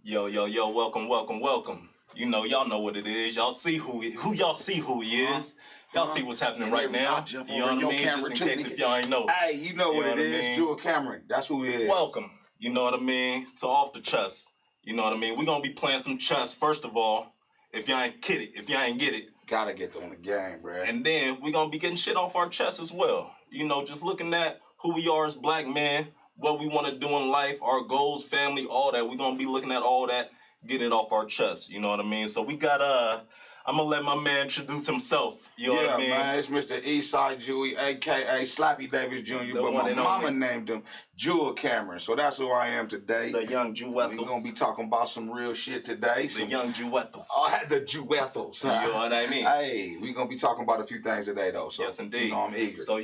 Yo, yo, yo, welcome, welcome, welcome. Y'all know what it is. Y'all see who y'all see who he is. Y'all see what's happening right now. You know what I mean? Just in case if y'all ain't know. Hey, you know what it is. Jewel Cameron. That's who it is. Welcome. You know what I mean? To Off the Chest. You know what I mean? We're gonna be playing some chess first of all. If y'all ain't get it. Gotta get on the game, bro. And then we're gonna be getting shit off our chest as well. Just looking at who we are as black men, what we want to do in life, our goals, family, all that. We're gonna be looking at all that, getting it off our chest. You know what I mean? So we got I'm gonna let my man introduce himself. You know what I mean? Yeah, man, it's Mr. Eastside Jewy, aka Slappy Davis Jr. But my mama named him Jewel Cameron, so that's who I am today. The young Jewethals. We're gonna be talking about some real shit today. The young Jewethals. Oh, the Jewethals. You know what I mean? Hey, we're gonna be talking about a few things today, though. So, yes, indeed. I'm eager. So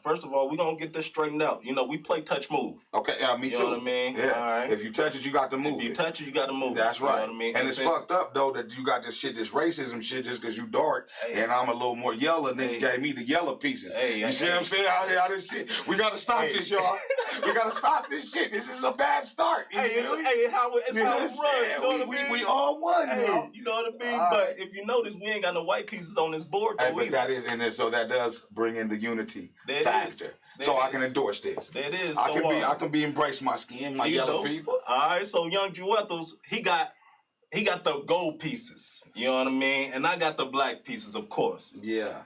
first of all, we're gonna get this straightened out. We play touch move. Okay, me too. You know what I mean? Yeah. All right. If you touch it, you got to move. If you touch it, you got to move. That's right. You know what I mean? And it's fucked up though that you got this racism shit just because you dark and I'm a little more yellow than you gave me the yellow pieces. You see what I'm saying? Out this shit. We gotta stop this, y'all. We gotta stop this shit. This is a bad start. It's how it runs. You know what I mean? We all won, you know what I mean? But if you notice, we ain't got no white pieces on this board. But that is in there, so that does bring in the unity factor. So I can endorse this. There it is. I can be embrace my skin, my yellow people. All right. So young Jewethals, he got the gold pieces, you know what I mean? And I got the black pieces, of course. Yeah.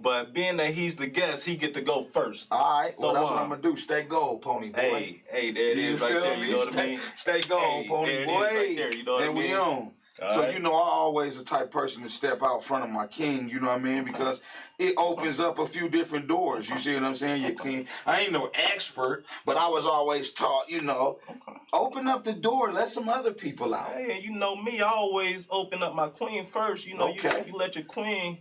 But being that he's the guest, he get to go first. All right, so that's what I'm going to do. Stay gold, pony boy. Hey, there it is right there, you know what I mean? Stay gold, pony boy. Right there, you know what I mean? And we on. So, I always the type person to step out front of my king, you know what I mean? Because it opens up a few different doors. You see what I'm saying? You can I ain't no expert, but I was always taught, open up the door, let some other people out. Hey, you know me, I always open up my queen first. You let your queen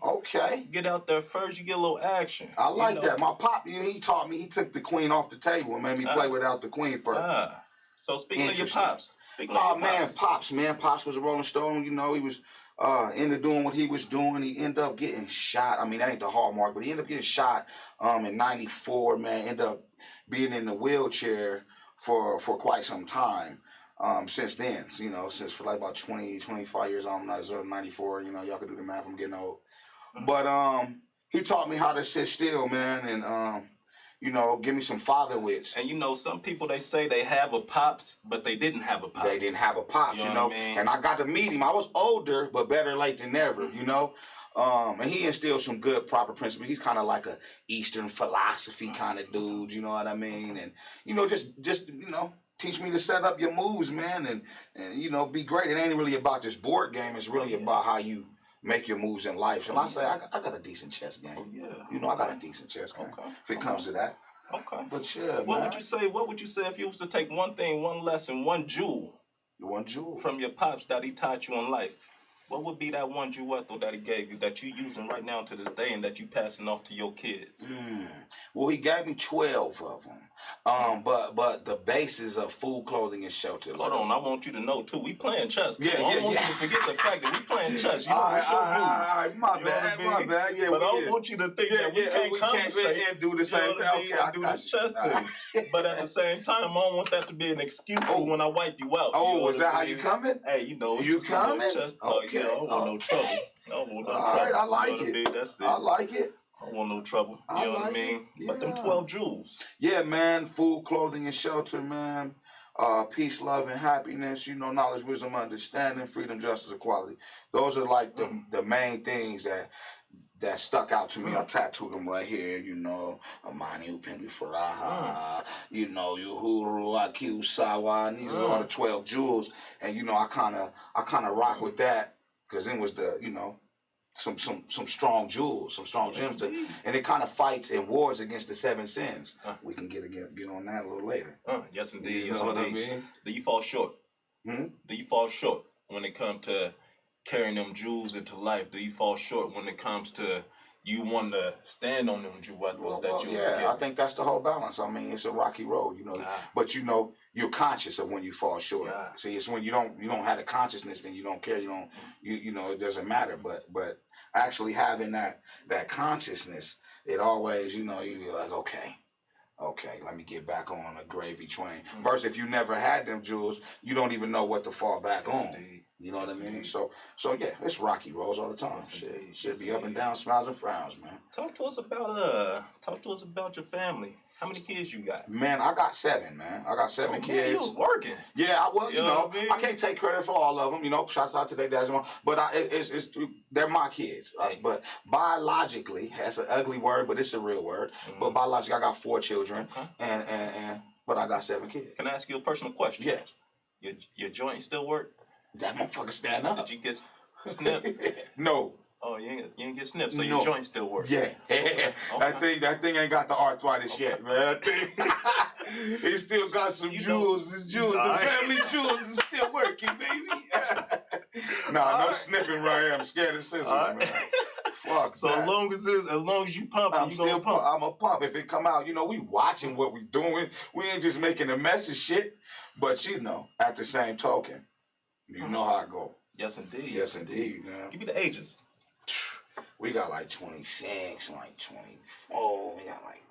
get out there first, you get a little action. I like that. My pop, he taught me, he took the queen off the table and made me play without the queen first. So speaking of your pops. Pops was a Rolling Stone. He was into doing what he was doing. He ended up getting shot. I mean, that ain't the hallmark, but he ended up getting shot in '94, man. Ended up being in the wheelchair for quite some time. Since then, since for like about 20, 25 years, I'm not 94, y'all can do the math, I'm getting old. But he taught me how to sit still, man, and give me some father wits. And some people, they say they have a pops, but they didn't have a pops. They didn't have a pops, what I mean? And I got to meet him. I was older, but better late than never, and he instilled some good, proper principles. He's kind of like a Eastern philosophy kind of dude, you know what I mean? And, just teach me to set up your moves, man, and be great. It ain't really about this board game. It's really about how you make your moves in life. So I say I got a decent chess game. I got a decent chess game. If it comes to that. Okay. But yeah, what would you say if you was to take one thing, one lesson, one jewel from your pops that he taught you in life? What would be that one jewel that he gave you that you using right now to this day and that you passing off to your kids? Well, he gave me 12 of them. But the basis of food, clothing, and shelter. Hold on, I want you to know too. We playing chess. Too. I don't want you to forget the fact that we playing chess. All right, my bad. Yeah, but I don't want you to think that we can't conversate and do the same thing. Okay, do this chess thing. But at the same time, I don't want that to be an excuse for when I wipe you out. Oh, is that how you coming? Hey, you coming? Chess talk. Okay. I don't want no trouble. I don't want no trouble. All right, I like it. That's it. I like it. I don't want no trouble. You know what I mean? Yeah. But them 12 jewels. Yeah, man. Food, clothing, and shelter, man. Peace, love, and happiness. Knowledge, wisdom, understanding, freedom, justice, equality. Those are like the main things that stuck out to me. I tattooed them right here. Amani Upendi Faraha. Uhuru Akiusawa. And these are all the 12 jewels. And I kind of rock with that because then was the some strong jewels, some strong gems, and it kind of fights and wars against the 7 sins. We can get on that a little later. Yes, indeed. You know what I mean? Do you fall short? Do you fall short when it comes to carrying them jewels into life? Do you fall short when it comes to you want to stand on them jewels that you was given? I think that's the whole balance. I mean, it's a rocky road, but you're conscious of when you fall short. See, it's when you don't have the consciousness, then you don't care. It doesn't matter. But actually having that consciousness, it always, you're like, okay, Okay, let me get back on a gravy train. Versus if you never had them jewels, you don't even know what to fall back on. Indeed. You know Yes, what I mean? indeed. So yeah, it's rocky roads all the time. Yes, Shit, indeed. should Yes, be up and indeed. down, smiles and frowns, man. Talk to us about your family. How many kids you got? Man, I got 7, man. I got 7 Man, kids. you was working. Yeah, well, You know what I mean? I can't take credit for all of them. You know, shouts out to their dads, but they're my kids. Hey. But biologically, that's an ugly word, but it's a real word. But biologically, I got 4 children, but I got 7 kids. Can I ask you a personal question? Yes. Your joint still work? That motherfucker stand up. Did you get snipped? No. Oh, you ain't get snipped, so No. your joint still work. Yeah. Okay. That thing ain't got the arthritis yet, man. It still got some jewels. It's jewels. The family jewels is still working, baby. No snipping right here. I'm scared of scissors, man. Fuck. So that. as long as you pump, I'm you still gonna pump. I'm a pump. If it come out, we watching what we doing. We ain't just making a mess of shit. But at the same token, you know how I go. Yes, indeed. Yes, indeed, man. Give me the ages. We got like 26, like 24. We got like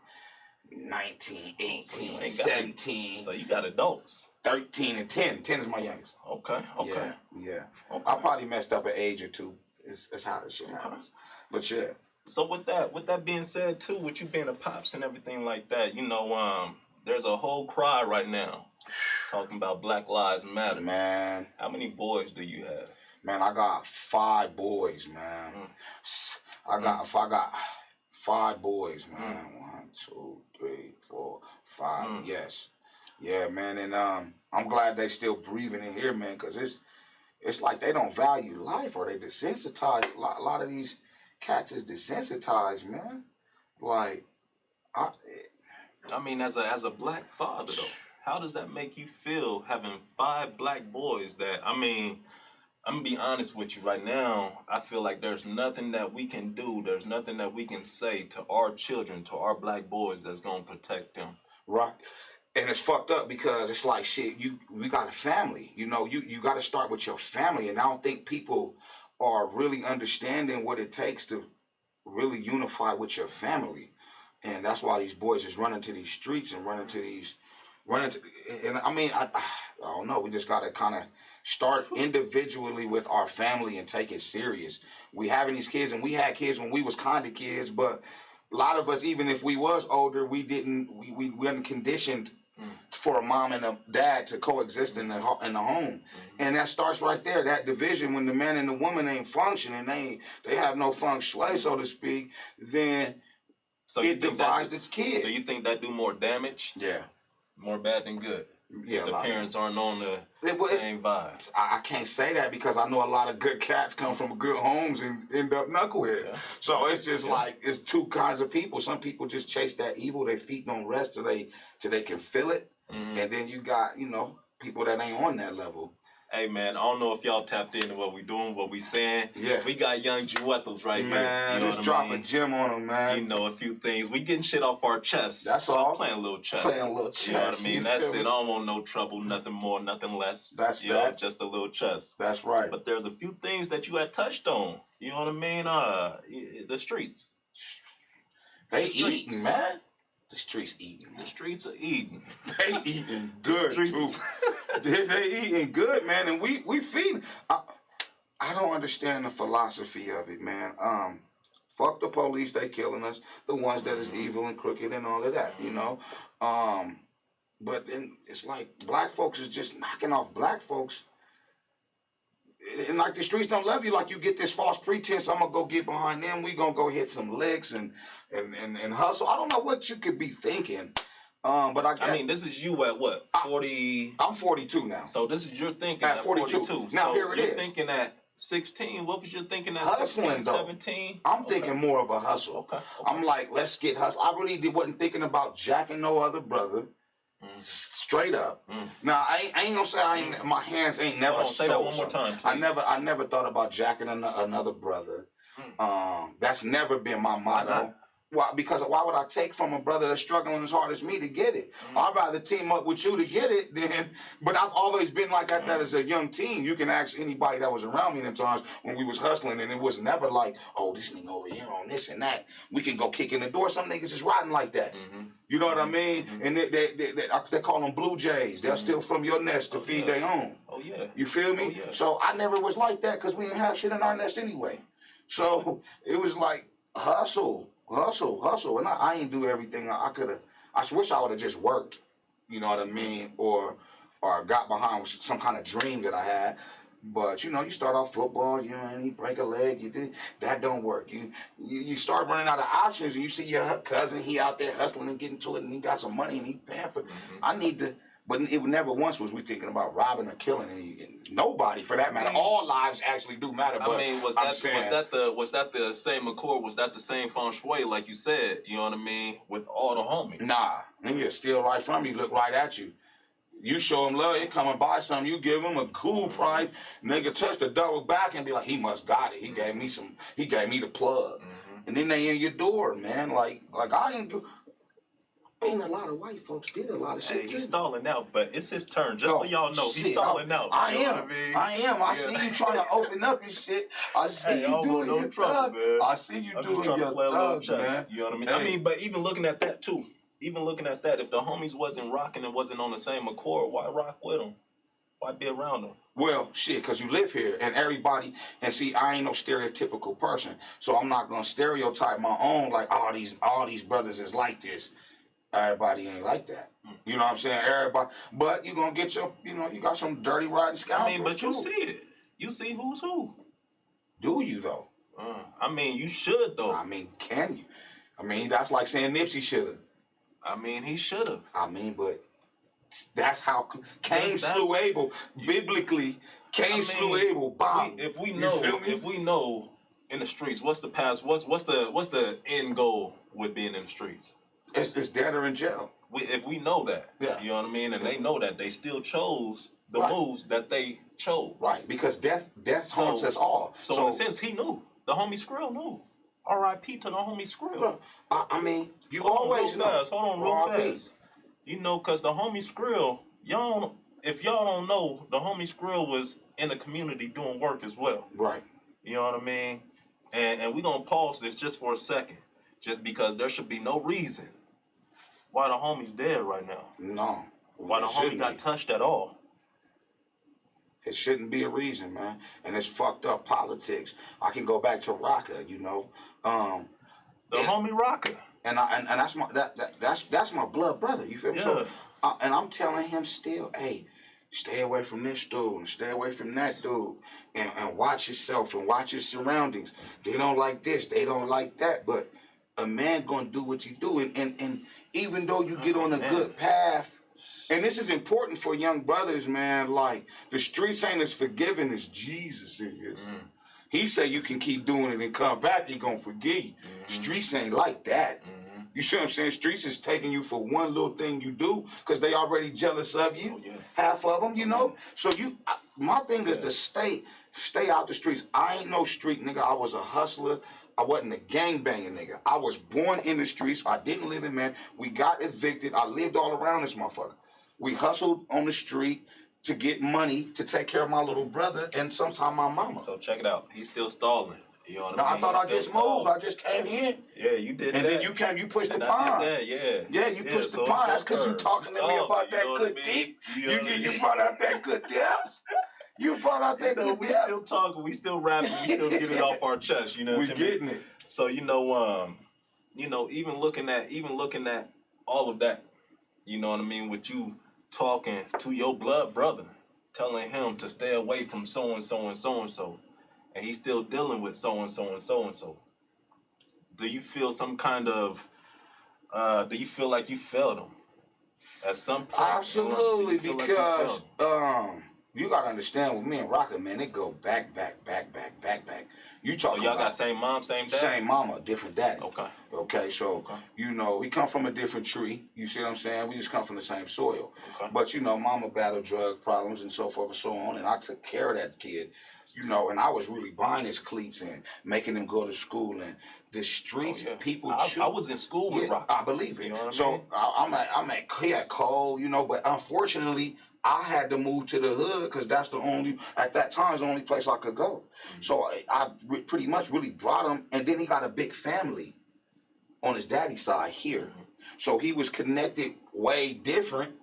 19, 18, 17. So you got adults. 13 and 10. 10 is my youngest. Okay. Yeah. Okay. I probably messed up an age or 2. It's how this shit happens. But yeah. So with that being said too, with you being a pops and everything like that, there's a whole cry right now talking about Black Lives Matter. Man. How many boys do you have? Man, I got 5 boys, man. I got 5 boys, man. 1, 2, 3, 4, 5. Yes. Yeah, man. And I'm glad they still breathing in here, man, because it's like they don't value life, or they desensitized. A lot of these cats is desensitized, man. Like, I mean, as a black father though, how does that make you feel having 5 black boys that, I'm gonna be honest with you right now, I feel like there's nothing that we can do, there's nothing that we can say to our children, to our black boys that's gonna protect them. Right. And it's fucked up because it's like, shit, we got a family. You got to start with your family. And I don't think people are really understanding what it takes to really unify with your family. And that's why these boys is running to these streets and and I don't know, we just got to kind of start individually with our family and take it serious. We having these kids, and we had kids when we was kind of kids, but a lot of us, even if we was older, we weren't conditioned for a mom and a dad to coexist in the home. And that starts right there, that division. When the man and the woman ain't functioning, they have no feng shui, so to speak, then it divides its kids. Do you think that do more damage? Yeah. More bad than good? Yeah, if the parents aren't on the same vibes. I can't say that because I know a lot of good cats come from good homes and end up knuckleheads. Yeah. So it's just like, it's 2 kinds of people. Some people just chase that evil. Their feet don't rest till they can feel it. And then you got, people that ain't on that level. Hey, man, I don't know if y'all tapped into what we doing, what we saying. Yeah. We got young Jewethos right here. Man, just drop a gem on them, man. A few things. We getting shit off our chest. That's all. Playing a little chess. Playing a little chess. You know what I mean? That's it. I don't want no trouble, nothing more, nothing less. That's that. Just a little chess. That's right. But there's a few things that you had touched on. You know what I mean? The streets. They eating, man. The streets eating. The streets are eating. They eating good, too. They eating good, man, and we feeding. I don't understand the philosophy of it, man. Fuck the police, they killing us. The ones that is evil and crooked and all of that, But then it's like black folks is just knocking off black folks. And like the streets don't love you, like you get this false pretense, I'm gonna go get behind them, we gonna go hit some licks and hustle. I don't know what you could be thinking. But I mean, this is you at what, 40? I'm 42 now. So this is your thinking at 42. Now so here it is. You're thinking at 16. What was your thinking at Hustling, 16, 17? I'm thinking more of a hustle. Okay. I'm like, let's get hustle. I really wasn't thinking about jacking no other brother. Straight up. Now I ain't gonna say my hands ain't never stole. Say that one more time, please. I never thought about jacking another brother. That's never been my motto. Why? Because why would I take from a brother that's struggling as hard as me to get it? I'd rather team up with you to get it than. But I've always been like that as a young teen. You can ask anybody that was around me them times when we was hustling, and it was never like, oh, this nigga over here on this and that. We can go kick in the door. Some niggas is riding like that. You know what I mean? And they call them Blue Jays. They'll steal from your nest to feed their own. Oh yeah. You feel me? Oh, yeah. So I never was like that because we didn't have shit in our nest anyway. So it was like hustle, and I ain't do everything I could have. I wish I would have just worked, you know what I mean, or got behind with some kind of dream that I had. But you know, you start off football, you know, and you break a leg, you do that don't work. You start running out of options, and you see your cousin, he out there hustling and getting to it, and he got some money and he paying for. I need to. But it never once was we thinking about robbing or killing and nobody for that matter. All lives actually do matter. But I mean, was that the same accord? Was that the same feng shui, like you said? You know what I mean? With all the homies. Nah, nigga steal right from you, look right at you. You show him love, he come and buy something. You give him a cool price. Nigga touch the double back and be like, he must got it. He gave me some. He gave me the plug. And then they in your door, man. Like I ain't do. Ain't a lot of white folks did a lot of shit. Hey, he's stalling out, but it's his turn. Just so y'all know, he's stalling out. I am. I see you trying to open up your shit. I see you doing your thug. I see you doing your thug, man. You know what I mean? Hey. I mean, but even looking at that too, if the homies wasn't rocking and wasn't on the same accord, why rock with them? Why be around them? Well, shit, because you live here and everybody, and see, I ain't no stereotypical person, so I'm not gonna stereotype my own like all these brothers is like this. Everybody ain't like that. You know what I'm saying? Everybody, but you gonna get your, you know, you got some dirty rotten scoundrels. I mean, but you see it. You see who's who. Do you though? I mean, you should though. I mean, can you? I mean, that's like saying Nipsey should have. I mean, he should have. I mean, but that's how Cain slew Abel. Biblically, Cain slew Abel. Bomb. If we know in the streets, what's the past? What's the end goal with being in the streets? It's dead or in jail. If we know that, you know what I mean, and they know that, they still chose the moves that they chose. Right, because death haunts us all. So in a sense, he knew. The homie Skrill knew. R.I.P. to the homie Skrill. I mean, you always know. Hold on real fast. You know, because the homie Skrill, if y'all don't know, the homie Skrill was in the community doing work as well. Right. You know what I mean? And we're going to pause this just for a second, just because there should be no reason why the homie's dead right now. No. Why the homie got touched at all. It shouldn't be a reason, man. And it's fucked up politics. I can go back to Rocka, you know. The homie Rocka. And that's my blood brother, you feel me? Yeah. So, and I'm telling him still, hey, stay away from this dude and stay away from that dude. And watch yourself and watch your surroundings. They don't like this, they don't like that, but a man gonna do what you do, and even though you get on a good path, and this is important for young brothers, man, like the streets ain't as forgiving as Jesus is. He say you can keep doing it and come back, he gonna forgive you. Streets ain't like that. You see what I'm saying? Streets is taking you for one little thing you do because they already jealous of you. Half of them, you know? So my thing is to stay out the streets. I ain't no street nigga. I was a hustler. I wasn't a gangbanging nigga. I was born in the streets. I didn't live in, man. We got evicted. I lived all around this motherfucker. We hustled on the street to get money to take care of my little brother and sometimes my mama. So check it out. He's still stalling. You know what I mean? I thought I just moved. I just came in. Yeah, you did and that. then you pushed the pond. Yeah, you pushed the pond. That's because you talking to me about that good deep. You brought out that good depth. You brought out that good depth. We still talking. We still rapping. We still getting it off our chest. You know what I mean? We getting it. So even looking at all of that, you know what I mean, with you talking to your blood brother, telling him to stay away from so and so and so and so, and he's still dealing with so and so and so and so. Do you feel some kind of? Do you feel like you failed him at some point? Absolutely, because You gotta understand with me and Rocket, man, it go back. You So talking y'all about got same mom, same dad? same mama, different daddy. Okay. Okay, so Okay. you know, we come from a different tree. You see what I'm saying? We just come from the same soil. Okay. But you know, mama battled drug problems and so forth and so on, and I took care of that kid. You know, and I was really buying his cleats and making him go to school, and the streets, people. I was in school with Rock. I believe it. You know what so I mean? I'm at he had Cole, you know, but unfortunately, I had to move to the hood because that's the only, at that time, it's the only place I could go. So I pretty much really brought him, and then he got a big family on his daddy's side here. So he was connected way different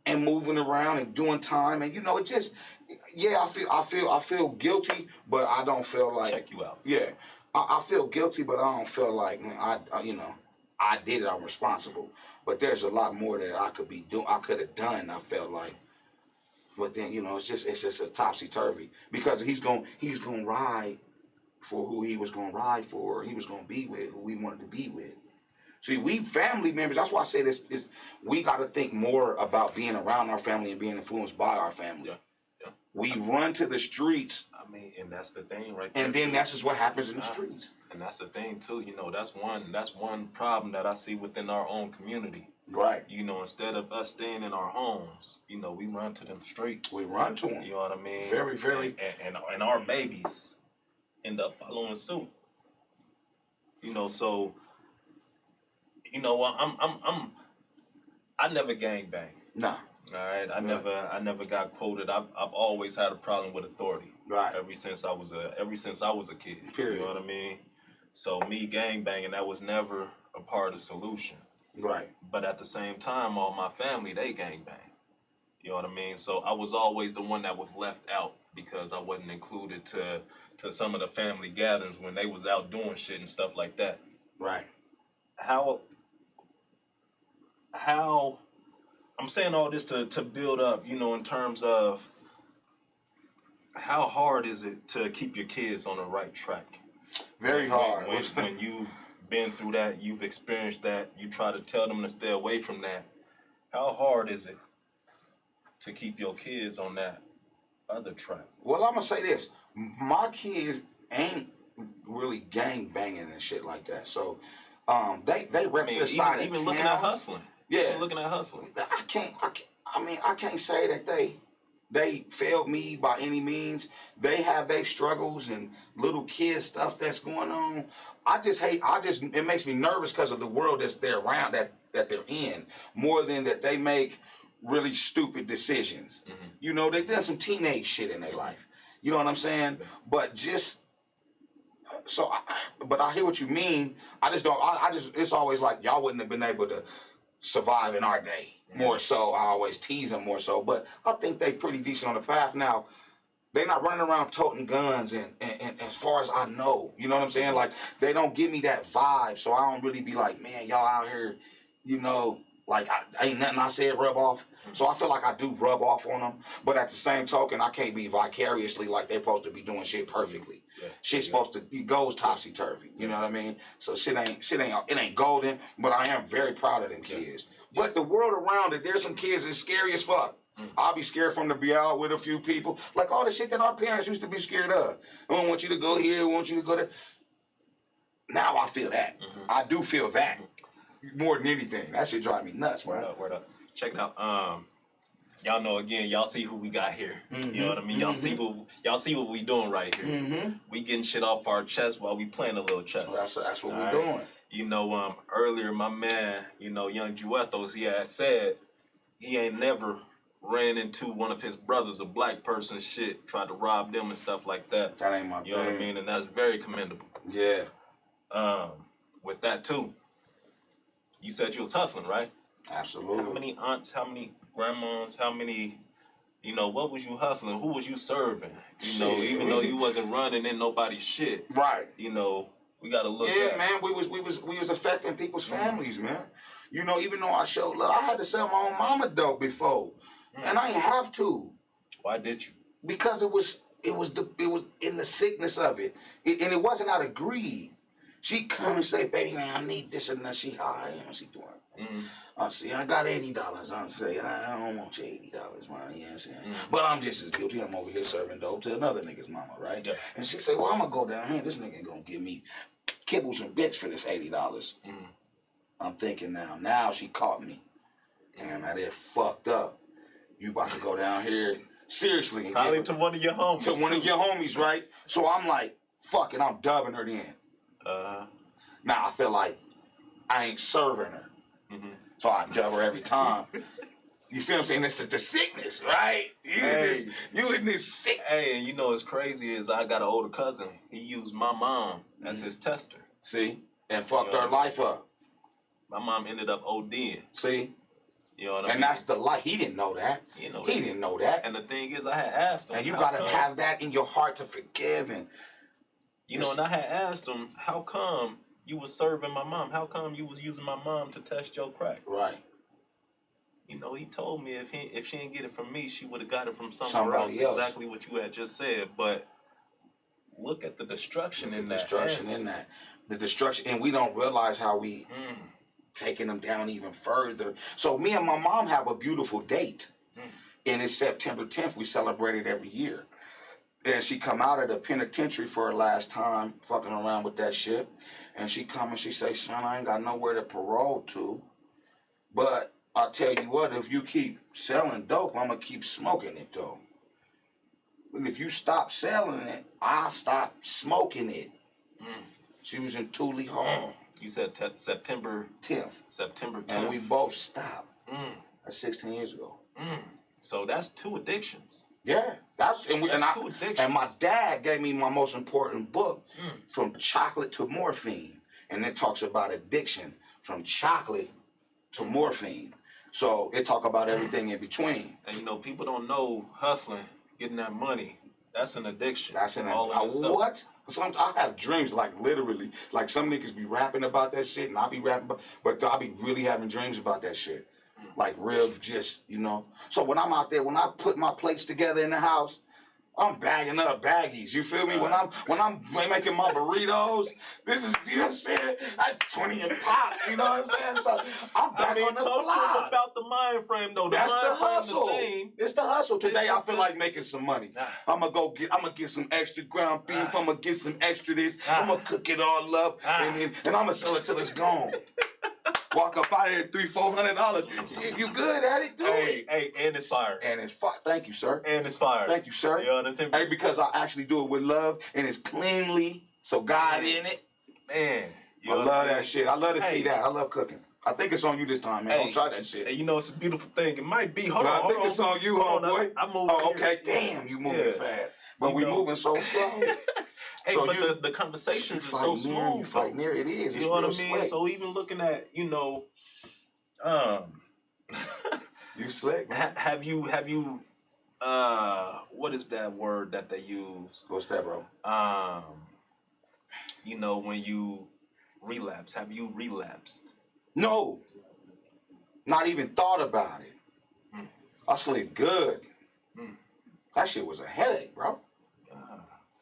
and moving around and doing time, and you know, it just, I feel guilty, but I don't feel like, check you out. Yeah, I feel guilty, but I don't feel like you know, I did it. I'm responsible, but there's a lot more that I could be doing. I could have done. I felt like, but then you know, it's just a topsy turvy because he's gonna ride for who he was gonna ride for. He was gonna be with who he wanted to be with. See, we family members. That's why I say this is we got to think more about being around our family and being influenced by our family. Yeah. We run to the streets. I mean, and that's the thing, right there. And then that's just what happens in the streets. And that's the thing too. You know, that's one problem that I see within our own community. Right. You know, instead of us staying in our homes, you know, we run to them streets. We run to them. You know what I mean? Very. And our babies end up following suit. You know, so. You know, I never gangbang. Nah. All right, I never got quoted. I've always had a problem with authority. Right. Ever since I was a kid. Period. You know what I mean? So me gangbanging, that was never a part of the solution. Right. But at the same time, all my family, they gangbang. You know what I mean? So I was always the one that was left out because I wasn't included to some of the family gatherings when they was out doing shit and stuff like that. Right. How I'm saying all this to build up, you know, in terms of how hard is it to keep your kids on the right track? Very hard. When you've been through that, you've experienced that, you try to tell them to stay away from that. How hard is it to keep your kids on that other track? Well, I'm gonna say this: my kids ain't really gang banging and shit like that. So, they rep their side even of looking town. at hustling. Yeah, even looking at hustling. I can't say that they failed me by any means. They have their struggles and little kid stuff that's going on. It makes me nervous because of the world they're around, that they're in, more than that they make really stupid decisions. Mm-hmm. You know, they done some teenage shit in their life. You know what I'm saying? But but I hear what you mean. It's always like y'all wouldn't have been able to survive in our day. More so, I always tease them more so, but I think they pretty decent on the path now. They're not running around toting guns and as far as I know, you know what I'm saying? Like, they don't give me that vibe, so I don't really be like, man, y'all out here, you know, like, ain't nothing I said rub off. So I feel like I do rub off on them, but at the same token, I can't be vicariously like they're supposed to be doing shit perfectly. Yeah. Shit's supposed to be goes topsy turvy. You know what I mean? So it ain't golden, but I am very proud of them kids. Yeah. But the world around it, there's some kids that's scary as fuck. I'll be scared for them to be out with a few people. Like all the shit that our parents used to be scared of. I don't want you to go here, I want you to go there. Now I feel that. Mm-hmm. I do feel that. More than anything. That shit drive me nuts, bro. Word up. Check it out. Y'all know again, y'all see who we got here. Mm-hmm. You know what I mean? Y'all see what we doing right here. Mm-hmm. We getting shit off our chest while we playing a little chess. Well, that's what we doing. You know, earlier my man, you know, Young Juethos, he had said he ain't never ran into one of his brothers, a black person, shit, tried to rob them and stuff like that. That ain't my thing. You know what I mean? And that's very commendable. Yeah. With that too, you said you was hustling, right? Absolutely. How many aunts, how many grandmas, how many, you know, what was you hustling? Who was you serving? You know, even though you wasn't running in nobody's shit. Right. You know, we gotta look at. Yeah, man, we was affecting people's families, man. You know, even though I showed love, I had to sell my own mama dope before. And I ain't have to. Why did you? Because it was in the sickness of it. And it wasn't out of greed. She come and say, baby, man, I need this and that. She high, you know, she doing. I say, I got $80. I say, I don't want your $80, man. You know what I'm saying? But I'm just as guilty. I'm over here serving dope to another nigga's mama, right? Yeah. And she say, well, I'm gonna go down here. This nigga gonna give me kibbles and bits for this $80. I'm thinking now she caught me. And I did fucked up. You about to go down here seriously. Probably to one of your homies. To one of your homies, right? So I'm like, fuck it, I'm dubbing her then. Now I feel like I ain't serving her. So I dub her every time. You see what I'm saying? This is the sickness, right? You in this sick. Hey, and you know what's crazy is I got an older cousin. He used my mom as his tester. See? And fucked her life up. My mom ended up ODing. See? You know what I mean? And that's the life. He didn't know that. He didn't know that. And the thing is, I had asked him. And you gotta have that in your heart to forgive. And you know, and I had asked him, how come you was serving my mom? How come you was using my mom to test your crack? Right. You know, he told me if she didn't get it from me, she would have got it from somebody else. Exactly what you had just said. But look at the destruction in that. The destruction, and we don't realize how we taking them down even further. So me and my mom have a beautiful date, and it's September 10th. We celebrate it every year. And she come out of the penitentiary for her last time, fucking around with that shit. And she come and she say, son, I ain't got nowhere to parole to. But I'll tell you what, if you keep selling dope, I'm going to keep smoking it, though. And if you stop selling it, I'll stop smoking it. She was in Thule Hall. You said September 10th. September 10th. And we both stopped. That's 16 years ago. So that's two addictions. Yeah, two addictions. And my dad gave me my most important book, From Chocolate to Morphine, and it talks about addiction from chocolate to morphine. So it talk about everything in between. And you know, people don't know hustling, getting that money. That's an addiction. That's an addiction. What? I have dreams, like literally, like some niggas be rapping about that shit, and I be rapping about, but I be really having dreams about that shit. Like real, just, you know. So when I'm out there, when I put my plates together in the house, I'm bagging up baggies. You feel me? When I'm making my burritos, this is, you know what I'm saying? That's 20 and pop. You know what I'm saying? So I'm back on the talk block. to him about the mind frame though. That's the hustle. The same. It's the hustle. Today I feel like making some money. I'm gonna get some extra ground beef. I'm gonna get some extra this. I'm gonna cook it all up, and I'm gonna sell it till it's gone. Walk up out of here $300-$400. You good at it, dude? Hey, and it's fire. And it's fire. Thank you, sir. And it's fire. Thank you, sir. You understand? Hey, because I actually do it with love, and it's cleanly, so God in it. Man, I love that shit. I love to see that. I love cooking. I think it's on you this time, man. Don't try that shit. Hey, you know, it's a beautiful thing. It might be. Hold on. I think it's on you, homeboy. I'm moving. Oh, okay. Damn, you moving fast. But we moving so slow. Hey, so but the conversations are so smooth. You fight near it is. You know what I mean? Slick. So even looking at, you know, you slick. Have you what is that word that they use? What's that, bro? You know, when you relapse, have you relapsed? No. Not even thought about it. I sleep good. That shit was a headache, bro.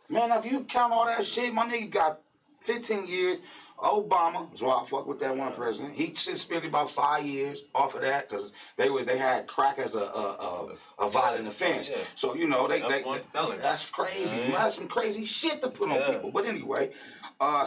Man, if you count all that shit, my nigga got 15 years. Obama, that's why I fuck with that one president. He suspended about 5 years off of that because they had crack as a violent offense. Yeah. So you know that's crazy. Man. That's some crazy shit to put on people. But anyway,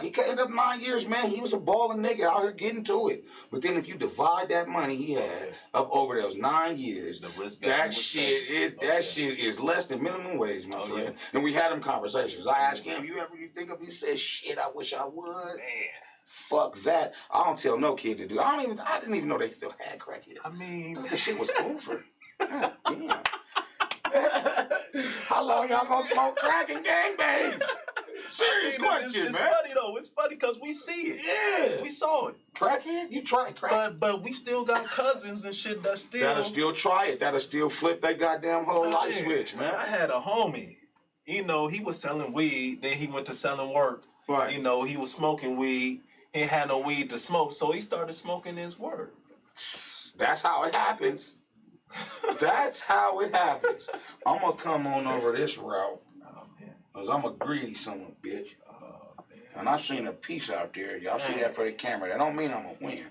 he ended up 9 years, man. He was a balling nigga out here getting to it. But then if you divide that money he had up over those 9 years, that shit is less than minimum wage, my friend. Yeah. And we had them conversations. I asked him, you think of it? He said, shit, I wish I would. Man. Fuck that. I don't tell no kid to do. I didn't even know they still had crack here. I mean, the shit was over. God damn. How long y'all gonna smoke crack and gangbang? Serious question, it's man. It's funny though. It's funny because we see it. Yeah, we saw it. Crackhead, you tried crack, but we still got cousins and shit that'll still try it. That'll still flip their goddamn whole light switch, man. I had a homie. You know, he was selling weed. Then he went to selling work. Right. You know, he was smoking weed. He ain't had no weed to smoke, so he started smoking his word. That's how it happens. That's how it happens. I'm gonna come on over this route. Oh man, cause I'm a greedy son of a bitch. Oh man. And I've seen a piece out there. Y'all see that for the camera. That don't mean I'm going to win.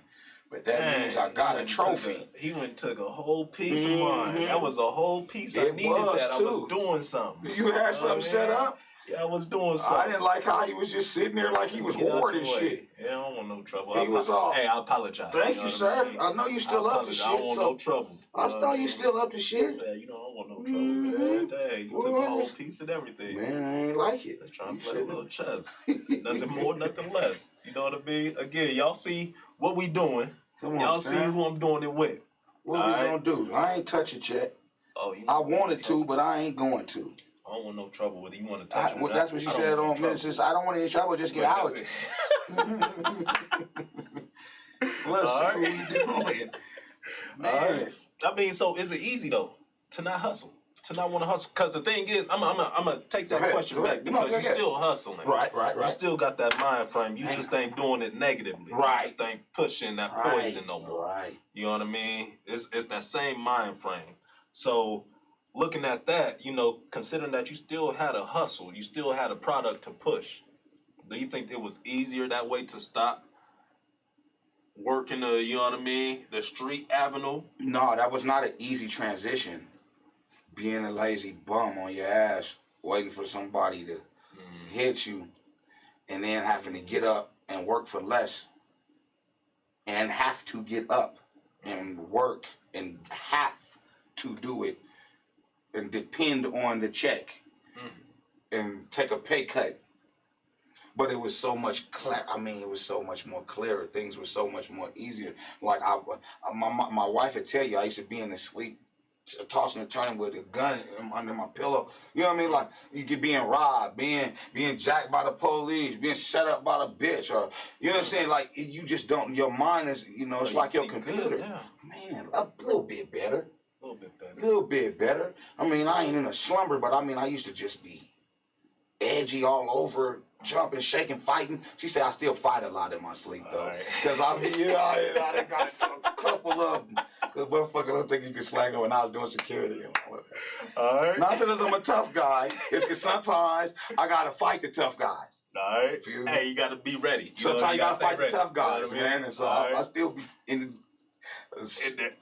But that means I got a trophy. He went and took a whole piece of mine. That was a whole piece. I needed that. I was doing something. You had something set up? Yeah, I was doing something. I didn't like how he was just sitting there like he was hoarding shit. Yeah, I don't want no trouble. He was all. Hey, I apologize. Thank you, sir. I know you still up to shit. I don't want no trouble. I know you still up to shit. Yeah, you know I don't want no trouble, man. Dang, you took a whole piece of everything. Man, I ain't like it. Let's try and play a little chess. Nothing more, nothing less. You know what I mean? Again, y'all see what we doing. Come on, y'all see who I'm doing it with. What we gonna do? I ain't touch it yet. Oh, you I wanted to, but I ain't going to. I don't want no trouble with it. You want to touch it? Well, that's what she said on Ministers. I don't want any trouble. Just get out. Let's see what we doing. Man. I mean, so is it easy though to not hustle? To not want to hustle? Because the thing is, I'm gonna take that question back because you're still hustling. Right. You still got that mind frame. You just ain't doing it negatively. Right. You just ain't pushing that poison no more. Right. You know what I mean? It's that same mind frame. So looking at that, you know, considering that you still had a hustle, you still had a product to push, do you think it was easier that way to stop working the, you know what I mean, the street avenue? No, that was not an easy transition. Being a lazy bum on your ass, waiting for somebody to hit you, and then having to get up and work for less, and have to get up and work and have to do it and depend on the check and take a pay cut. But it was so much it was so much more clearer. Things were so much more easier. Like my wife would tell you, I used to be in the sleep, tossing and turning with a gun under my pillow. You know what I mean? Like you get being robbed, being jacked by the police, being set up by the bitch, or you know what I'm saying? Like you just don't. Your mind is, you know, it's like your computer. Good, yeah. Man, a little bit better. A little bit better. A little bit better. I mean, I ain't in a slumber, but I mean, I used to just be edgy all over, jumping, shaking, fighting. She said I still fight a lot in my sleep, though. Because I mean, you know, I got a couple of them. Because motherfucker don't think you can slang her when I was doing security. All right. Not because I'm a tough guy. It's because sometimes I got to fight the tough guys. All right. Hey, you got to be ready. Sometimes you got to fight the tough guys, man. And so I still be in a stiff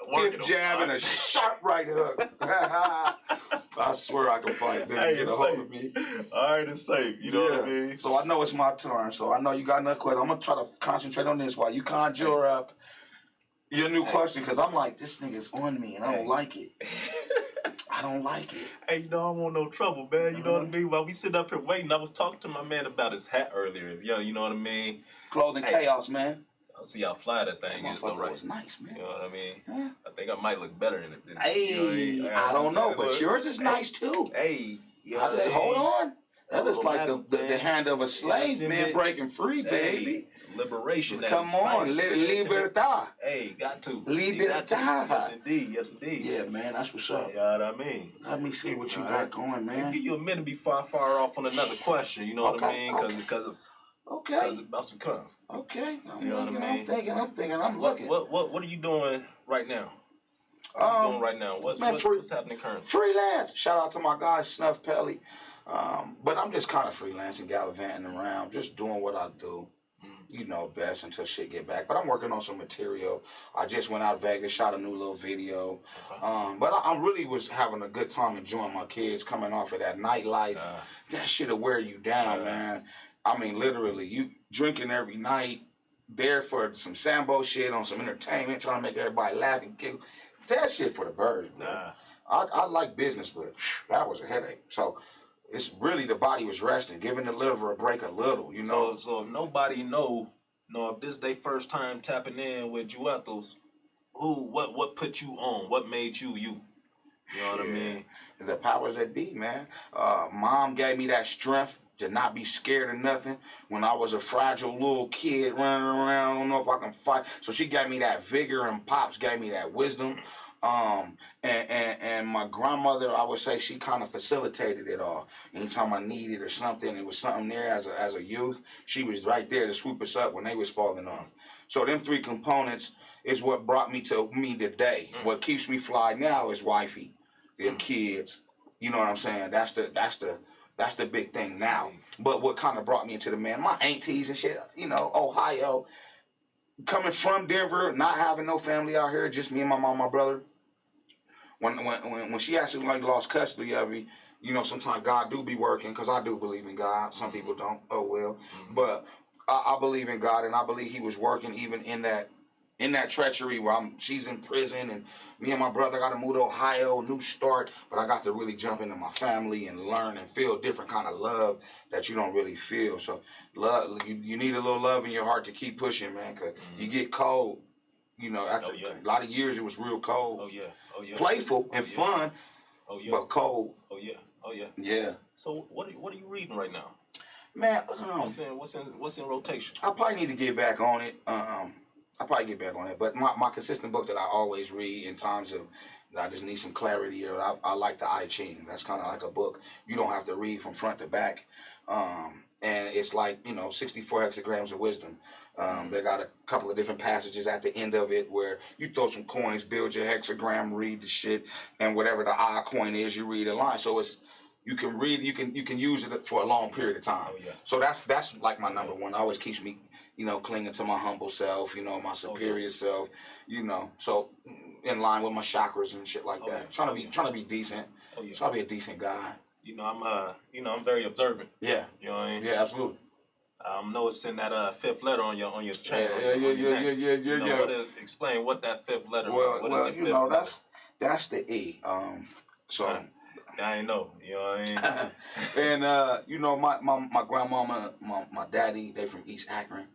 jab and a sharp right hook. I swear I can fight. Then get a hold of me. All right, it's safe. You know what I mean? So I know it's my turn. So I know you got another question. I'm going to try to concentrate on this while you conjure up your new question, because I'm like, this nigga's on me and I don't like it. I don't like it. Hey, you know, I don't want no trouble, man. You know what I mean? While we sit up here waiting, I was talking to my man about his hat earlier. Yo, you know what I mean? Clothing chaos, man. I'll see how fly that thing is, though, right? It's nice, man. You know what I mean? Yeah. I think I might look better in it. Hey, I don't know, but yours is nice, too. Hey. Hold on. That looks like the hand of a slave man breaking free, baby. Liberation. Come on, libertad. Hey, got to. Libertad. Yes, indeed. Yes, indeed. Yeah, man, that's what's up. You know what I mean? Let me see what you got going, man. I'll give you a minute before I fire off on another question. You know what I mean? Because it's about to come. Okay. You know what I mean? I'm looking. What are you doing right now? What are you doing right now? What's happening currently? Freelance. Shout out to my guy, Snuff Pelly. But I'm just kind of freelancing, gallivanting around, just doing what I do. You know best until shit get back. But I'm working on some material. I just went out to Vegas, shot a new little video. But I really was having a good time enjoying my kids, coming off of that nightlife. That shit'll wear you down, man. I mean, literally, you drinking every night, there for some Sambo shit, on some entertainment, trying to make everybody laugh and giggle. That shit for the birds, bro. I like business, but that was a headache. So it's really the body was resting, giving the liver a break a little, you know. So if nobody know if this they first time tapping in with Juetos, what put you on? What made you you? You know what I mean? The powers that be, man. Mom gave me that strength to not be scared of nothing when I was a fragile little kid running around. I don't know if I can fight. So she gave me that vigor, and Pops gave me that wisdom. And my grandmother, I would say, she kind of facilitated it all. Anytime I needed or something, it was something there as a youth, she was right there to swoop us up when they was falling off. So them three components is what brought me to me today. What keeps me fly now is wifey, them kids. You know what I'm saying? That's the That's the big thing now. But what kind of brought me into the man, my aunties and shit, you know, Ohio, coming from Denver, not having no family out here, just me and my mom, my brother. When she actually like lost custody of me, you know, sometimes God do be working, because I do believe in God. Some people don't. Oh well. But I believe in God, and I believe He was working even in that treachery where she's in prison, and me and my brother got to move to Ohio, new start. But I got to really jump into my family and learn and feel different kind of love that you don't really feel. So love, you need a little love in your heart to keep pushing, man, because you get cold. You know, after a lot of years, it was real cold. Oh yeah. Playful and fun. Oh yeah. But cold. Oh yeah. Yeah. So what are you reading right now? Man, what's in rotation? I probably need to get back on it. I probably get back on it. But my consistent book that I always read in times of that I just need some clarity, or I like the I Ching. That's kind of like a book you don't have to read from front to back. And it's like, you know, 64 hexagrams of wisdom. They got a couple of different passages at the end of it where you throw some coins, build your hexagram, read the shit, and whatever the I coin is, you read a line. So it's you can read, you can use it for a long period of time. Oh, yeah. So that's like my number one. It always keeps me, you know, clinging to my humble self, you know, my superior self, you know. So in line with my chakras and shit like that. Trying to be decent. Trying to be a decent guy. You know, I'm very observant. Yeah. You know what I mean? Yeah, absolutely. I'm noticing that fifth letter on your chain. Yeah. Explain what that fifth letter. Well, you know, that's the E. So. I ain't know. You know what I mean? And you know, my grandmama, my daddy, they from East Akron.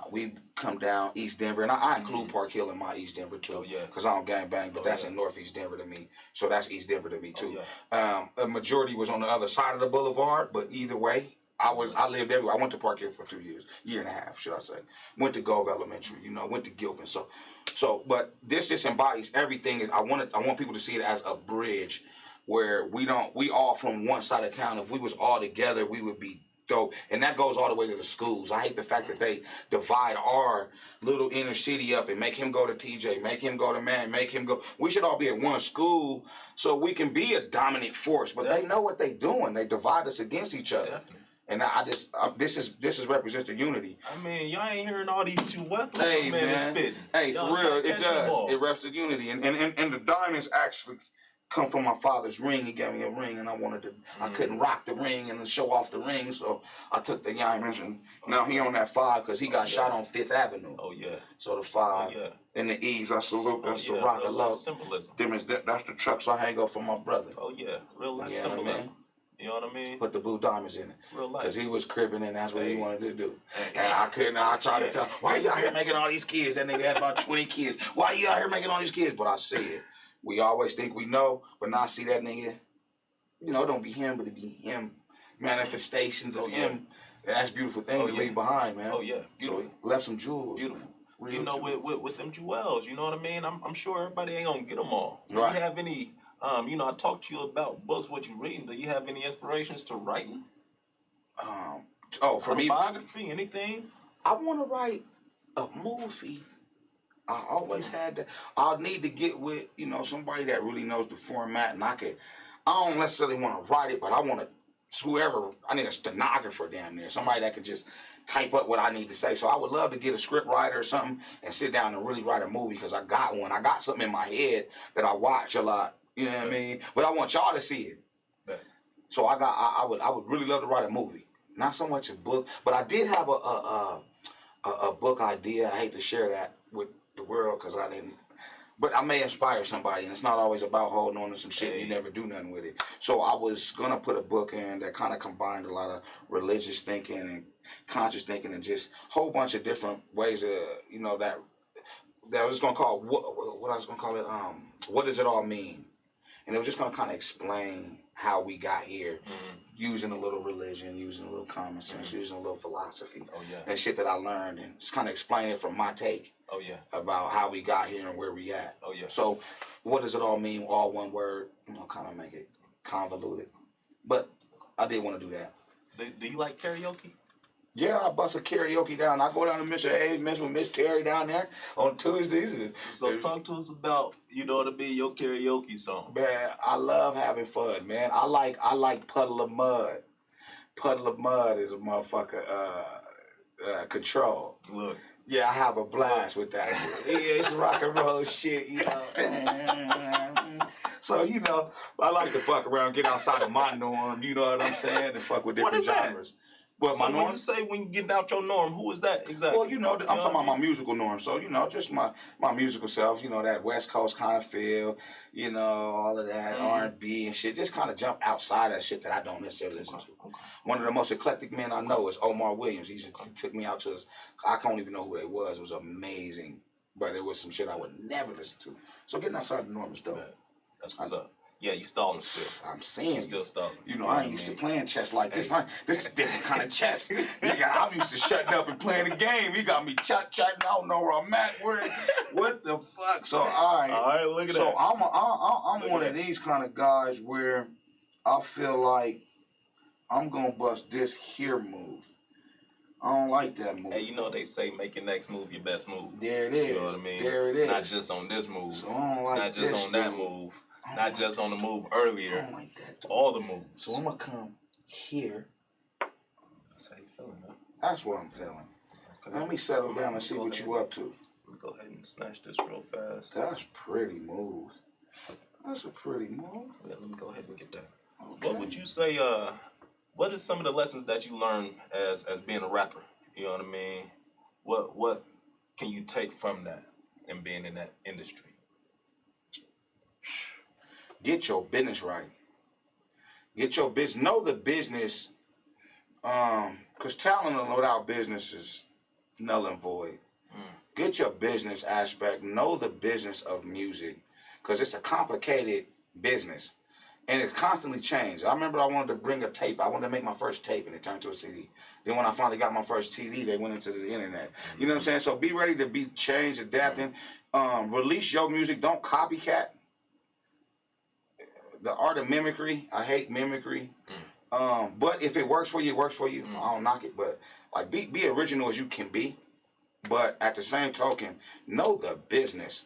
We come down East Denver, and I include Park Hill in my East Denver too. Oh, yeah. Because I don't gang bang, but that's in Northeast Denver to me. So that's East Denver to me too. A majority was on the other side of the boulevard, but either way, I lived everywhere. I went to Park Hill for 2 years, year and a half, should I say. Went to Gove Elementary, you know, went to Gilpin. So, but this just embodies everything. I want people to see it as a bridge, where we all from one side of town. If we was all together, we would be dope. And that goes all the way to the schools. I hate the fact that they divide our little inner city up and make him go to TJ, make him go to Man, make him go. We should all be at one school so we can be a dominant force. But they know what they doing. They divide us against each other. Definitely. And this is represents the unity. I mean, y'all ain't hearing all these two weapons. Hey, man. Spitting. Hey, for real, it does. It reps the unity. And the diamonds actually come from my father's ring. He gave me a ring, and I couldn't rock the ring and show off the ring, so I took the diamonds, and now he on that 5 because he got shot on 5th Avenue. Oh yeah. So the 5 and the E's, I salute. That's the rock of love. Symbolism. That's the trucks I hang up for my brother. Oh yeah, real life symbolism. You know what I mean? Put the blue diamonds in it. Real life. Because he was cribbing, and that's what he wanted to do. And I tried to tell him, why you out here making all these kids? That nigga had about 20 kids. Why you out here making all these kids? But I said, we always think we know, but now I see that nigga, you know, it don't be him, but it be him. Manifestations of him. And that's a beautiful thing to leave behind, man. Oh, yeah. Beautiful. So left some jewels. Beautiful. You know, with them jewels, you know what I mean? I'm sure everybody ain't going to get them all. Do you have any, you know, I talked to you about books, what you reading. Do you have any inspirations to writing? For me? Biography, anything? I want to write a movie. I always had that. I'll need to get with, you know, somebody that really knows the format, and I don't necessarily want to write it, but I want to, I need a stenographer down there, somebody that could just type up what I need to say. So I would love to get a script writer or something and sit down and really write a movie, because I got one. I got something in my head that I watch a lot, you know what I mean? But I want y'all to see it. So I would really love to write a movie. Not so much a book, but I did have a book idea. I hate to share that with the world because I didn't, but I may inspire somebody, and it's not always about holding on to some shit and you never do nothing with it. So I was gonna put a book in that kind of combined a lot of religious thinking and conscious thinking and just a whole bunch of different ways of, you know, that I was gonna call what I was gonna call it, what does it all mean? And it was just gonna kind of explain how we got here, using a little religion, using a little common sense, using a little philosophy, and shit that I learned, and just kind of explain it from my take about how we got here and where we at. So what does it all mean? All one word, you know, kind of make it convoluted. But I did want to do that. Do you like karaoke? Yeah, I bust a karaoke down. I go down to Mr. A, mess with Miss Terry down there on Tuesdays. So talk to us about, you know, to be your karaoke song. Man, I love having fun, man. I like Puddle of Mud. Puddle of Mud is a motherfucker control. Look. Yeah, I have a blast with that. Yeah, it's rock and roll shit, you know. So, you know, I like to fuck around, get outside of my norm, you know what I'm saying, and fuck with different genres. What, so my norm? When you say when you get out your norm, who is that exactly? Well, you know, I'm talking about my musical norm. So, you know, just my musical self, you know, that West Coast kind of feel, you know, all of that R&B and shit. Just kind of jump outside that shit that I don't necessarily listen to. Okay. One of the most eclectic men I know is Omar Williams. He took me out to his, I can't even know who it was. It was amazing. But it was some shit I would never listen to. So getting outside the norm is dope. That's what's up. Yeah, you stalling still. I'm saying. You still stalling. You know, I ain't used to playing chess like this. This is different kind of chess. I'm used to shutting up and playing the game. You got me chatting. I don't know where I'm at. What the fuck? So, all right, look at that. So, I'm one of these kind of guys where I feel like I'm going to bust this here move. I don't like that move. Hey, you know they say make your next move your best move. There it is. You know what I mean? There it is. Not just on this move. So I don't like Not just this on that move. Not just on the move earlier. I don't like that. Dude. All the moves. So I'm going to come here. That's how you feeling, huh? That's what I'm feeling. Okay. Let me settle down and see what you up to. Let me go ahead and snatch this real fast. That's pretty move. That's a pretty move. Yeah, let me go ahead and get that. Okay. What would you say, what is some of the lessons that you learned as being a rapper? You know what I mean? What can you take from that and being in that industry? Get your business right. Get your business. Know the business. Because talent without business is null and void. Get your business aspect. Know the business of music. Because it's a complicated business. And it's constantly changed. I remember I wanted to bring a tape. I wanted to make my first tape, and it turned to a CD. Then when I finally got my first CD, they went into the internet. You know what I'm saying? So be ready to be changed, adapting. Release your music. Don't copycat. The art of mimicry. I hate mimicry. But if it works for you, it works for you. I don't knock it. But like be original as you can be. But at the same token, know the business.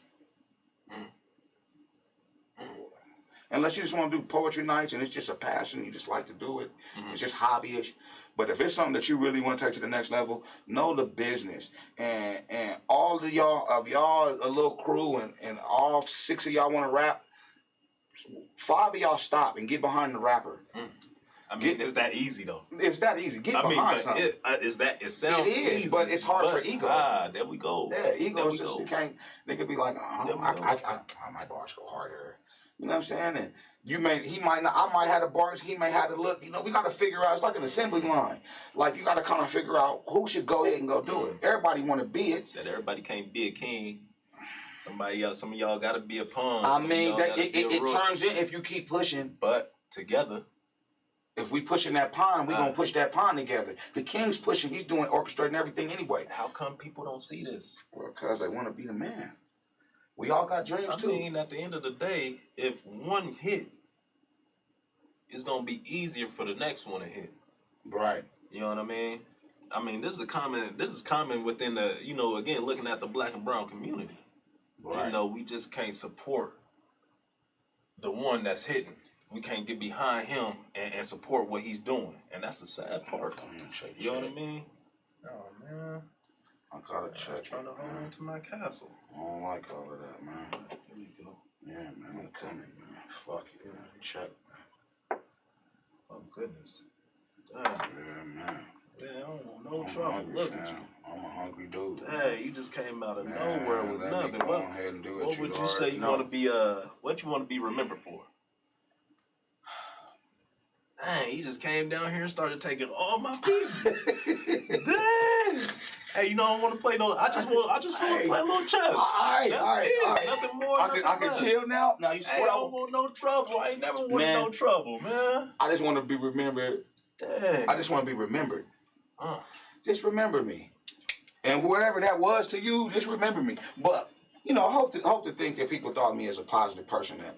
Unless you just want to do poetry nights and it's just a passion, you just like to do it. It's just hobbyish. But if it's something that you really want to take to the next level, know the business. And all of y'all a little crew and all 6 of y'all want to rap, 5 of y'all stop and get behind the rapper. I mean, it's that easy though. It's that easy. Get behind something. It sounds easy, but it's hard for ego. There we go. Yeah, ego is just, you can't, they could be like, my bars go harder. You know what I'm saying? And I might have the bars, he may have the look. You know, we got to figure out, it's like an assembly line. Like, you got to kind of figure out who should go ahead and go do it. Everybody want to be it. Said everybody can't be a king. Somebody else, some of y'all got to be a pawn. I mean, it turns in if you keep pushing. But together. If we pushing that pond, we going to push that pond together. The king's pushing, he's doing orchestrating everything anyway. How come people don't see this? Well, because they want to be the man. We all got dreams too. I mean, at the end of the day, if one hit, it's gonna be easier for the next one to hit. Right. You know what I mean? I mean, this is common within the, you know, again, looking at the black and brown community. Right. You know, we just can't support the one that's hitting. We can't get behind him and support what he's doing. And that's the sad part. You know what I mean? Oh man. I gotta check. Trying to hold on to my castle. I don't like all of that, man. There you go. Yeah, man, I'm coming, man. Fuck it, man. Check, man. Oh, goodness. Damn. Yeah, man. Yeah, I don't want no trouble. Hungry, look at you. I'm a hungry dude. Hey, you just came out of nowhere with nothing. Go ahead and do what would you say you want to be? What you want to be remembered for? Dang, he just came down here and started taking all my pieces. Dang. Hey, you know I don't want to play no. I just want to play a little chess. All right. Nothing more. I can chill now. Now you I don't want no trouble. I ain't never wanted no trouble, man. I just want to be remembered. Dang. I just want to be remembered. Just remember me, and wherever that was to you, just remember me. But you know, I hope to think that people thought of me as a positive person that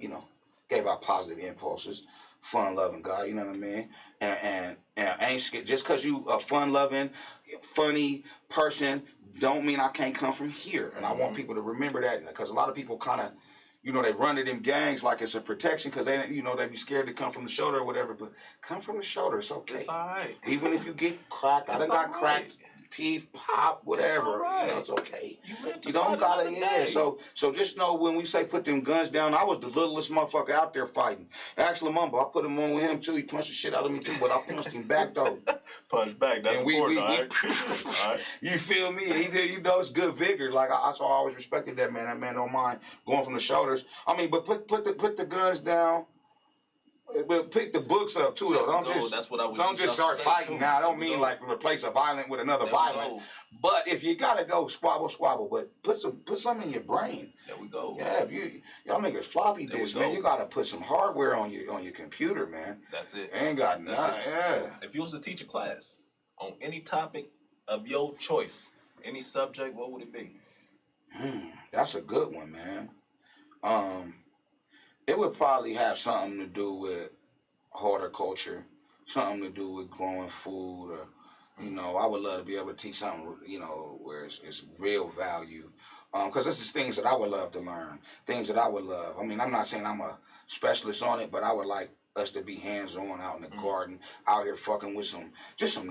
gave out positive impulses. fun-loving guy. You know what I mean? And ain't scared. Just because you a fun-loving, funny person, don't mean I can't come from here. And I want people to remember that, because a lot of people kind of, you know, they run to them gangs like it's a protection because they, you know, they be scared to come from the shoulder or whatever. But come from the shoulder, it's okay. It's all right. Even if you get cracked, I done got cracked teeth, pop, whatever. Right. You know, it's okay. You don't gotta, yeah. So just know when we say put them guns down, I was the littlest motherfucker out there fighting. Actually, Lamumbo, I put him on with him too. He punched the shit out of me too, but I punched him back though. Punch back, that's important, all right? All right. You feel me? He did, you know, it's good vigor. Like I always respected that man. That man don't mind going from the shoulders. I mean, but put the guns down. But pick the books up too, though. Don't just start fighting now. I don't mean like replace a violent with another violent. But if you gotta go squabble, but put something in your brain. There we go. Yeah, if y'all niggas floppy disk, man. You gotta put some hardware on your computer, man. That's it. Ain't got nothing. Yeah. If you was to teach a class on any topic of your choice, any subject, what would it be? That's a good one, man. It would probably have something to do with horticulture, something to do with growing food, or, you know, I would love to be able to teach something, you know, where it's real value. Because this is things that I would love to learn, things that I would love. I mean, I'm not saying I'm a specialist on it, but I would like us to be hands-on out in the garden, out here fucking with some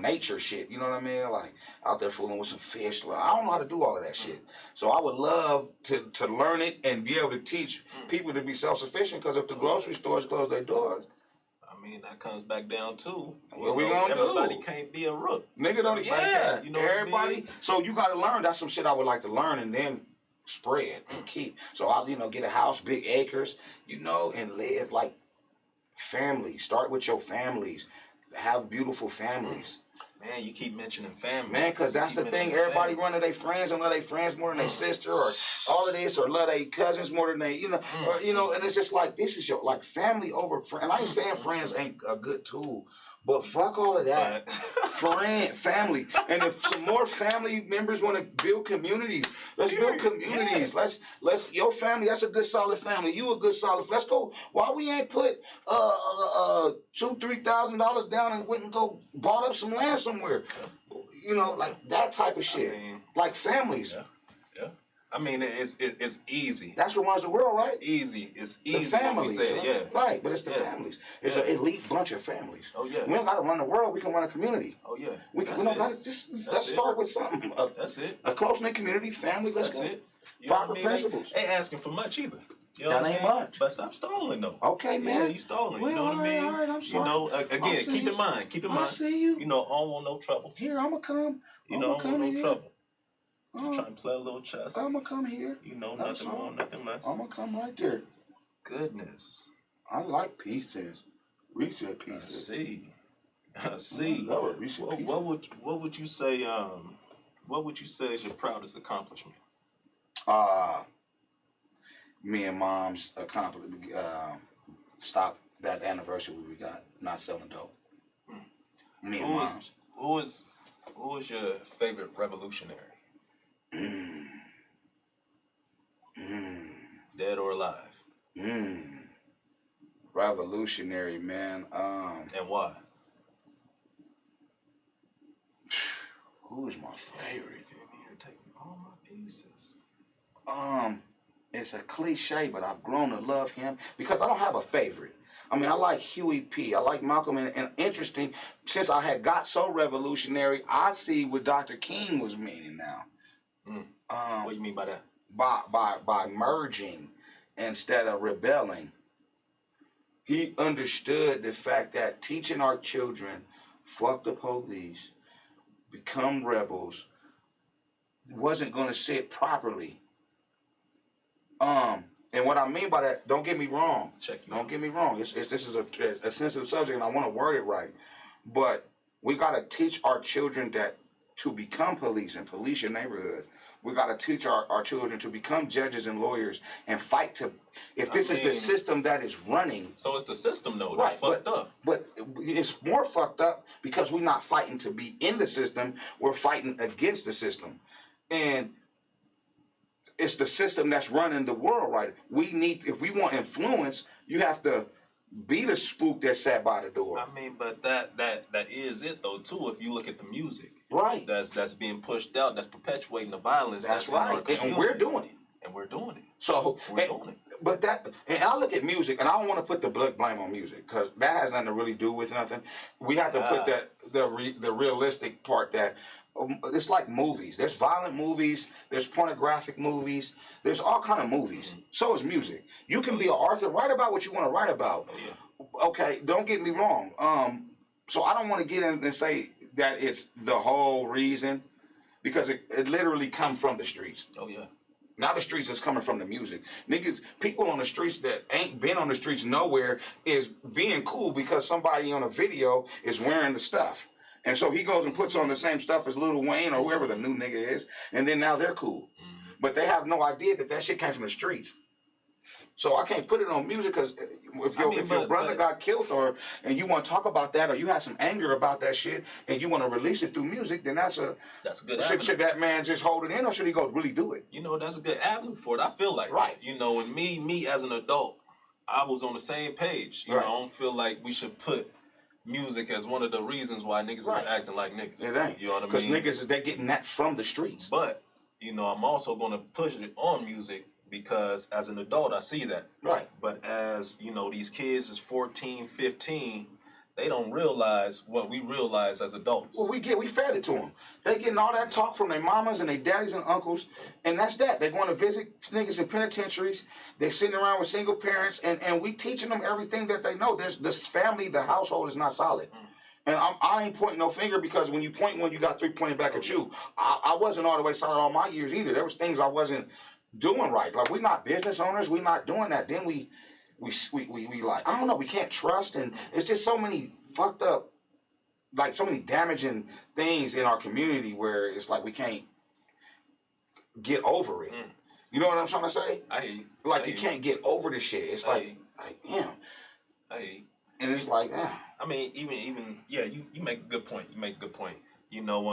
nature shit, you know what I mean? Like, out there fooling with some fish. I don't know how to do all of that shit. So I would love to learn it and be able to teach people to be self-sufficient, because if the grocery stores close their doors, I mean, that comes back down to what we gonna do? Everybody can't be a rook. Nigga don't, yeah. You know everybody. I mean? So you gotta learn. That's some shit I would like to learn and then spread and keep. So I'll, you know, get a house, big acres, you know, and live like family. Start with your families. Have beautiful families. Man, you keep mentioning family. Man, because that's the thing. Everybody run to their friends and love their friends more than their sister, or all of this, or love their cousins more than they, you know, or, you know, and it's just like, this is your, like, family over friend. And I ain't saying friends ain't a good tool, but fuck all of that. Family. And if some more family members want to build communities, let's build communities. Let's your family, that's a good solid family. You a good solid. Let's go. Why we ain't put $2,000-$3,000 down and went and go bought up some land somewhere? You know, like that type of shit. I mean, like families. Yeah. I mean, it's easy. That's what runs the world, right? It's easy. The families, right? Yeah. Right, but it's the families. It's an elite bunch of families. Oh yeah. We don't got to run the world. We can run a community. Oh yeah. We don't got to let's start with something. That's it. A close knit community, family. Let's go. It. Proper principles. Ain't asking for much either. You know that ain't much. But stop stalling though. Okay, man. Yeah, you stalling. Well, you know what I mean? All right, I'm sorry. You know, again, keep in mind. I see you. You know, I don't want no trouble. Here, I'm gonna come. You know, I don't want no trouble. I'm trying to play a little chess. I'm gonna come here. You know, nothing more, nothing less. I'm gonna come right there. Goodness. I like pieces. Reset pieces. I see. I love it. Reset pieces. What would you say? What would you say is your proudest accomplishment? Me and Mom's accomplishment. Stop that anniversary we got not selling dope. Me and Mom's. Who is your favorite revolutionary? Dead or alive? Revolutionary, man. And why? Who is my favorite? You're taking all my pieces. It's a cliche, but I've grown to love him because I don't have a favorite. I mean, I like Huey P. I like Malcolm, and interesting, since I had got so revolutionary, I see what Dr. King was meaning now. What do you mean by that? By merging instead of rebelling. He understood the fact that teaching our children, fuck the police, become rebels, wasn't going to sit properly. And what I mean by that, don't get me wrong. Don't get me wrong. This is a sensitive subject, and I want to word it right. But we got to teach our children that to become police and police your neighborhood. We got to teach our children to become judges and lawyers and fight to. If this is the system that is running. So it's the system, though. That's fucked up. But it's more fucked up because we're not fighting to be in the system. We're fighting against the system. And it's the system that's running the world, right? We need, if we want influence, you have to be the spook that sat by the door. I mean, but that is it though too. If you look at the music, right, that's being pushed out, that's perpetuating the violence. That's right, and we're doing it. And we're doing it. So we're doing it. But and I look at music, and I don't want to put the blame on music because that has nothing to really do with nothing. We have to put that the realistic part that it's like movies. There's violent movies. There's pornographic movies. There's all kind of movies. Mm-hmm. So is music. You can be an author, write about what you want to write about. Oh, yeah. Okay, don't get me wrong. So I don't want to get in and say that it's the whole reason because it literally comes from the streets. Oh yeah. Now the streets is coming from the music. Niggas, people on the streets that ain't been on the streets nowhere is being cool because somebody on a video is wearing the stuff. And so he goes and puts on the same stuff as Lil Wayne or whoever the new nigga is, and then now they're cool. Mm-hmm. But they have no idea that shit came from the streets. So I can't put it on music because if your brother got killed and you want to talk about that or you have some anger about that shit and you want to release it through music, then that's a good avenue. Should that man just hold it in or should he go really do it? You know, that's a good avenue for it. I feel like right. You know, and me as an adult, I was on the same page. You know, I don't feel like we should put music as one of the reasons why niggas is acting like niggas. It ain't. You know what I mean? Because niggas they're getting that from the streets. But, you know, I'm also going to push it on music because as an adult, I see that. Right. But as, you know, these kids is 14, 15, they don't realize what we realize as adults. Well, we fed it to them. They getting all that talk from their mamas and their daddies and uncles, and that's that. They're going to visit niggas in penitentiaries. They're sitting around with single parents, and we teaching them everything that they know. There's this family, the household is not solid. And I ain't pointing no finger because when you point one, you got three pointing back at you. I wasn't all the way solid all my years either. There was things I wasn't doing right. Like, we're not business owners. We're not doing that. Then we like, I don't know, we can't trust. And it's just so many fucked up, like so many damaging things in our community where it's like we can't get over it. You know what I'm trying to say? Like, you can't get over this shit. It's like, damn. And it's like, I mean, even you make a good point. You know,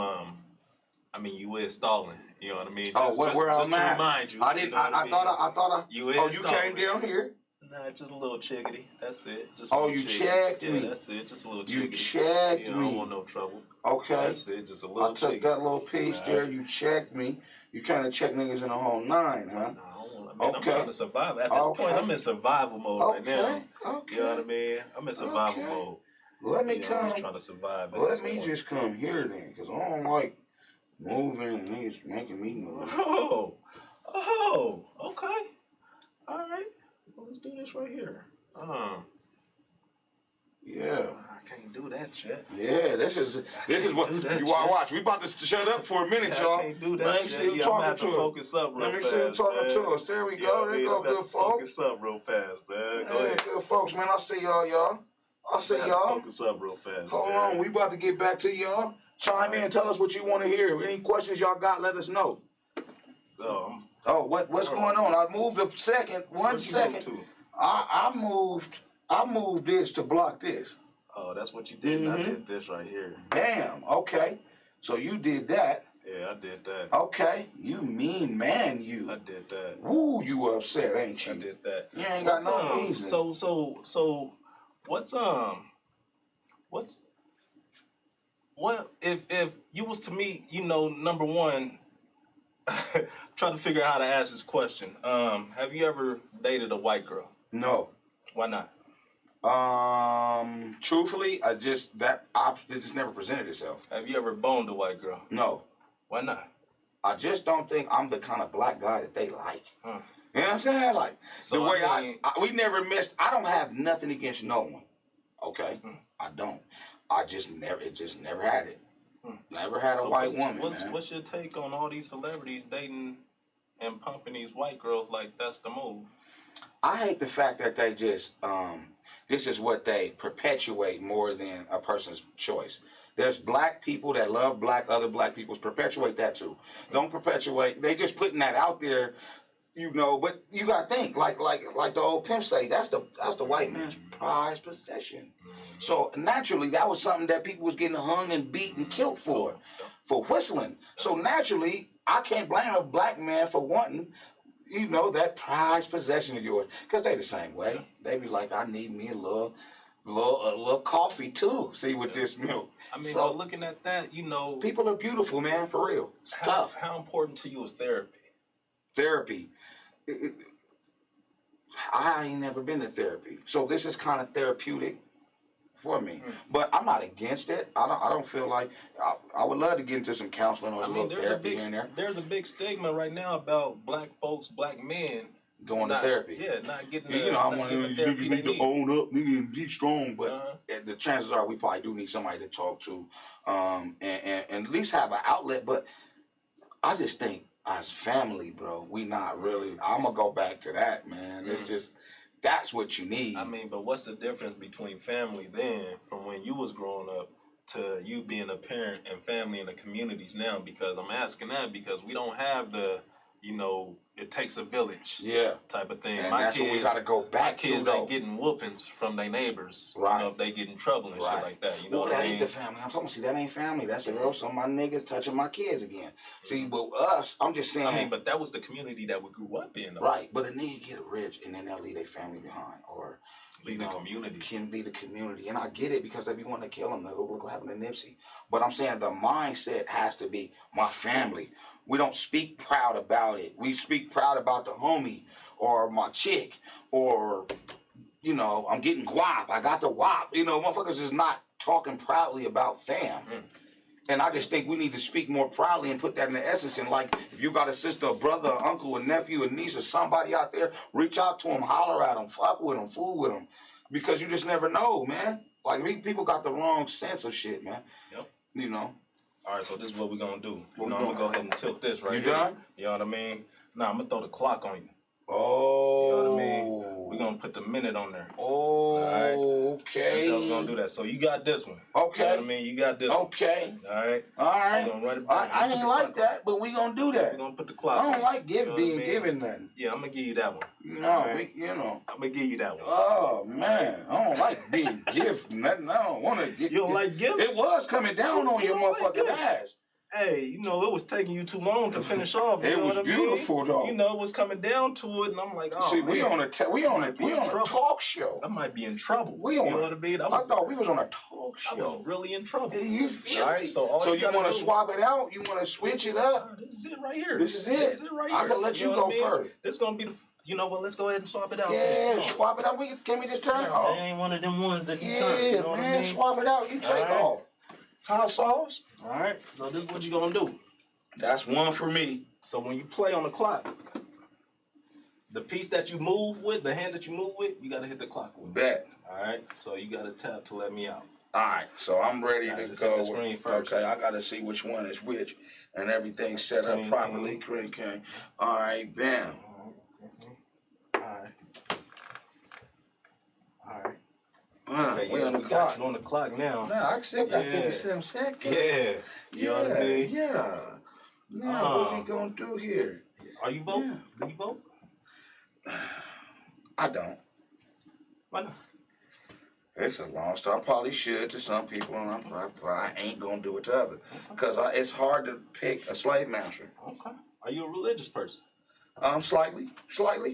I mean, you is stalling. You know what I mean? Just to remind you. I didn't. I thought. You came down here. Nah, just a little chickadee. That's it. Just you checked me. Yeah, that's it. Just a little chickadee. You checked me. I don't want no trouble. Okay. That's it. Just a little chickadee. I took that little piece there. You checked me. You kind of checked niggas in the whole nine, huh? I'm trying to survive. At this point, I'm in survival mode right now. Okay. You know what I mean? I'm in survival mode. Let me come. I'm just trying to survive. Let me just come here then, because I don't like moving and niggas making me move. Oh, okay. All right. Well, let's do this right here. Yeah. I can't do that, Chet. Yeah, this is what you want to watch. We about to shut up for a minute, y'all. I can't do that. Let me see who talking to us. Focus up real fast. Let me see who talking to us. There we go. There go, good folks. Focus up real fast, man. Go ahead. Good folks, man. I'll see y'all. I'll see y'all. Focus up real fast. Hold on. We about to get back to y'all. Chime in. Tell us what you want to hear. Any questions y'all got, let us know. What's going on? I moved a second. One second. I moved this to block this. Oh, that's what you did. Mm-hmm. I did this right here. Damn. Okay. So you did that. Yeah, I did that. Okay. You mean man, you. I did that. Woo, you upset, ain't you? I did that. You ain't got no reason. So what if you was to meet, you know, number one, trying to figure out how to ask this question. Have you ever dated a white girl? No. Why not? Truthfully, it just never presented itself. Have you ever boned a white girl? No. Why not? I just don't think I'm the kind of black guy that they like. You know what I'm saying? Like, so the way we never missed. I don't have nothing against no one. Okay? I don't. It just never had it. Never had a white woman, man. What's your take on all these celebrities dating and pumping these white girls like that's the move? I hate the fact that they just, this is what they perpetuate more than a person's choice. There's black people that love other black peoples. Perpetuate that too. Don't perpetuate. They just putting that out there, you know. But you gotta think, like the old pimp say, that's the white man's prized possession. So naturally, that was something that people was getting hung and beat and killed for whistling. So naturally, I can't blame a black man for wanting. you know, that prized possession of yours. Because they the same way. They be like, I need me a little coffee too. See, with this milk. I mean, so looking at that, you know, people are beautiful, man, for real. It's tough. How important to you is therapy? Therapy. I ain't never been to therapy, so this is kind of therapeutic for me. But I'm not against it. I don't feel like I would love to get into some counseling or some little therapy in there. There's a big stigma right now about black folks, black men going to therapy. Yeah, not getting. You know, I'm one of these niggas need to own up, nigga, and be strong. But the chances are we probably do need somebody to talk to, and at least have an outlet. But I just think, as family, bro, we not really. I'm gonna go back to that, man. It's just that's what you need. I mean, but what's the difference between family then, from when you was growing up, to you being a parent and family in the communities now? Because I'm asking that because we don't have the, you know, it takes a village, type of thing. And that's what we gotta go back to. Kids ain't getting whoopings from their neighbors, right? You know, if they get in trouble and shit like that. You know what I mean? That ain't the family. I'm talking. See, that ain't family. That's a real. Some of my niggas touching my kids again. See, but us, I'm just saying. I mean, but that was the community that we grew up in, though. Right? But a nigga get rich and then they'll leave their family behind, or leave the community. Can leave the community, and I get it because they be wanting to kill them. Look what happened to Nipsey. But I'm saying the mindset has to be my family. We don't speak proud about it. We speak proud about the homie or my chick or, you know, I'm getting guap. I got the wop. You know, motherfuckers is not talking proudly about fam. And I just think we need to speak more proudly and put that in the essence. And like, if you got a sister, a brother, a uncle, a nephew, a niece, or somebody out there, reach out to them, holler at them, fuck with them, fool with them. Because you just never know, man. Like, people got the wrong sense of shit, man. Yep. You know? All right, so this is what we're going to do. I'm going to go ahead and tilt this right here. You done? You know what I mean? Nah, I'm going to throw the clock on you. Oh. You know what I mean? We're going to put the minute on there. Oh, all right. Okay. That's how we're going to do that. So you got this one. Okay. You know what I mean? You got this one. Okay. All right? All right. We're gonna run it back. I ain't like that, but we going to do that. We're going to put the clock on. I don't like being giving nothing. Yeah, I'm going to give you that one. No, right? You know. I'm going to give you that one. Oh, man. I don't like being given nothing. I don't want to get. You don't like gifts? It was coming down on your motherfucking ass. Hey, you know, it was taking you too long to finish off. It was beautiful, though. You know, it was coming down to it, and I'm like, oh, see, man. we on a talk show. I might be in trouble. You know what I mean? I thought we was on a talk show. I was really in trouble. You feel all right, me? So you want to swap it out? You want to switch it up? This is it right here. This is it right here. I can let you go first. This is going to be the... You know what? Let's go ahead and swap it out. Yeah, swap it out. Can we just turn it off? It ain't one of them ones that you turn. You know what I mean? Swap it out. You take off. Hot sauce. All right. So this is what you're going to do. That's one for me. So when you play on the clock, the piece that you move with, the hand that you move with, you got to hit the clock with. Bet. All right. So you got to tap to let me out. All right. So I'm ready to go. The screen first. Okay. I got to see which one is which, and everything's set up properly. Clean. All right. Bam. All right. Okay, we on the clock. You on the clock now. Nah, I still got 57 seconds. Yeah. You know what I mean? Yeah. Now, what we gonna do here? Are you voting? Do you vote? I don't. Why not? It's a long story. I probably should to some people, and I ain't gonna do it to others. Because it's hard to pick a slave master. Okay. Are you a religious person? Slightly.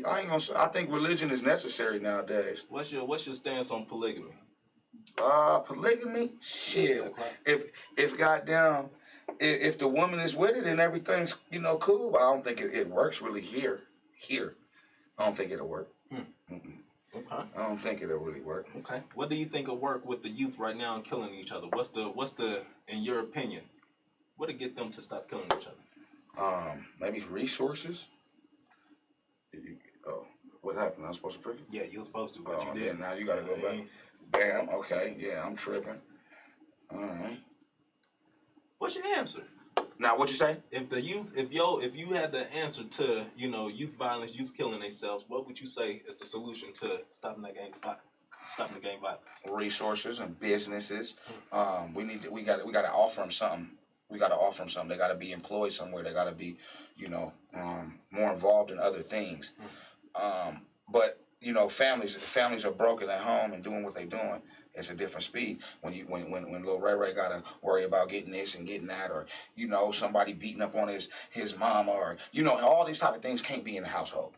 I ain't gonna. I think religion is necessary nowadays. What's your stance on polygamy? Polygamy? Shit. If goddamn, if the woman is with it and everything's cool, but I don't think it works really here. I don't think it'll work. Okay. I don't think it'll really work. Okay. What do you think will work with the youth right now and killing each other? What's the in your opinion, what'll get them to stop killing each other? Maybe resources. What happened? I was supposed to prick it? Yeah, you were supposed to, but you did. Now you gotta go back. Bam. Okay. Yeah, I'm tripping. All right. What's your answer? Now, what you say? If you had the answer to youth violence, youth killing themselves, what would you say is the solution to stopping the gang violence? Resources and businesses. We got to offer them something. They got to be employed somewhere. They got to be, more involved in other things. But families are broken at home and doing what they're doing. It's a different speed. When little Ray gotta worry about getting this and getting that, or somebody beating up on his mama, or all these type of things can't be in the household.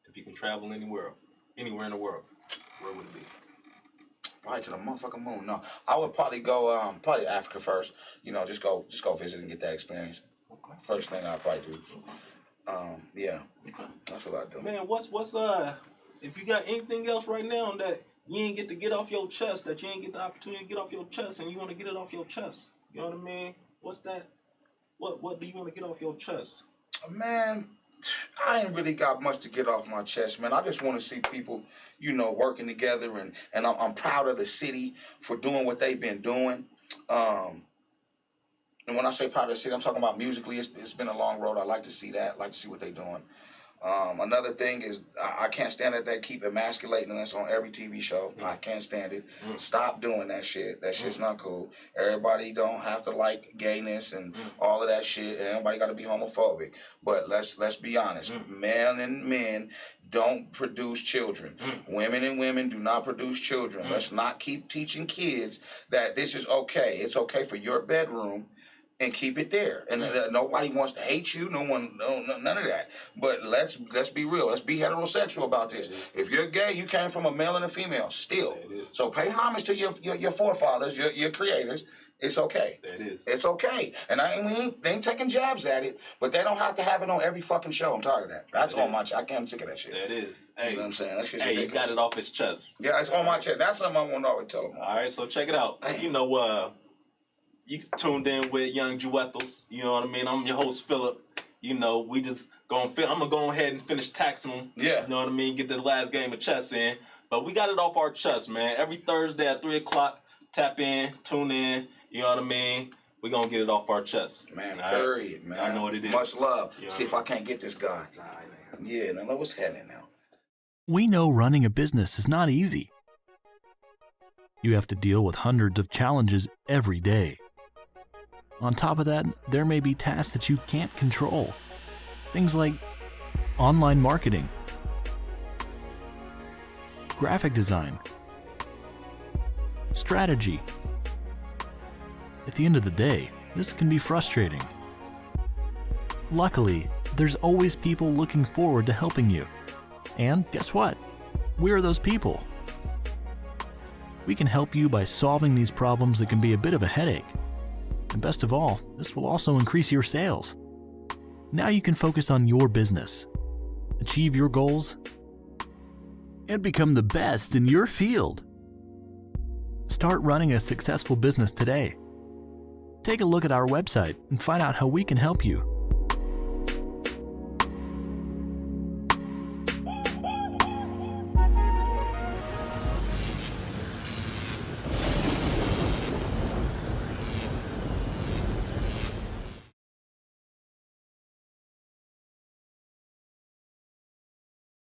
If you can travel anywhere in the world, where would it be? Probably to the motherfucking moon. No, I would probably go probably Africa first. Just go visit and get that experience. Okay. First thing I'd probably do. Yeah. Okay. That's what I do. Man, what's if you got anything else right now that you ain't get off your chest, that you ain't get the opportunity to get off your chest, and you want to get it off your chest, you know what I mean? What's that? What do you want to get off your chest? Man, I ain't really got much to get off my chest, man. I just want to see people, working together, and I'm proud of the city for doing what they've been doing. And when I say proud of the city, I'm talking about musically. It's been a long road. I like to see that. I like to see what they're doing. Another thing is I can't stand that they keep emasculating us on every TV show. I can't stand it. Stop doing that shit. That shit's not cool. Everybody don't have to like gayness and all of that shit. And everybody got to be homophobic. But let's be honest. Men and men don't produce children. Women and women do not produce children. Let's not keep teaching kids that this is okay. It's okay for your bedroom. And keep it there. And nobody wants to hate you. None of that. But let's be real. Let's be heterosexual about this. If you're gay, you came from a male and a female. Still. So pay homage to your forefathers, your creators. It's okay. That is. It's okay. And they ain't taking jabs at it, but they don't have to have it on every fucking show. I'm tired of that. That's on my chest. I'm sick of that shit. That is. Hey, you know what I'm saying? That shit's hey, ridiculous. you got it off his chest. Yeah, it's on my chest. That's something I want to always tell them. All right, so check it out. Damn. You tuned in with Young Jewethos. You know what I mean? I'm your host, Phillip. We just I'm gonna go ahead and finish taxing them. Yeah. You know what I mean? Get this last game of chess in. But we got it off our chest, man. Every Thursday at 3 o'clock, tap in, tune in. You know what I mean? We're gonna get it off our chest. Man, period, man. I know what it is. Much love. You know See if I can't get this guy. Yeah, now know what's happening now. We know running a business is not easy. You have to deal with hundreds of challenges every day. On top of that, there may be tasks that you can't control. Things like online marketing, graphic design, strategy. At the end of the day, this can be frustrating. Luckily, there's always people looking forward to helping you. And guess what? We're those people. We can help you by solving these problems that can be a bit of a headache. And best of all, this will also increase your sales. Now you can focus on your business, achieve your goals, and become the best in your field. Start running a successful business today. Take a look at our website and find out how we can help you.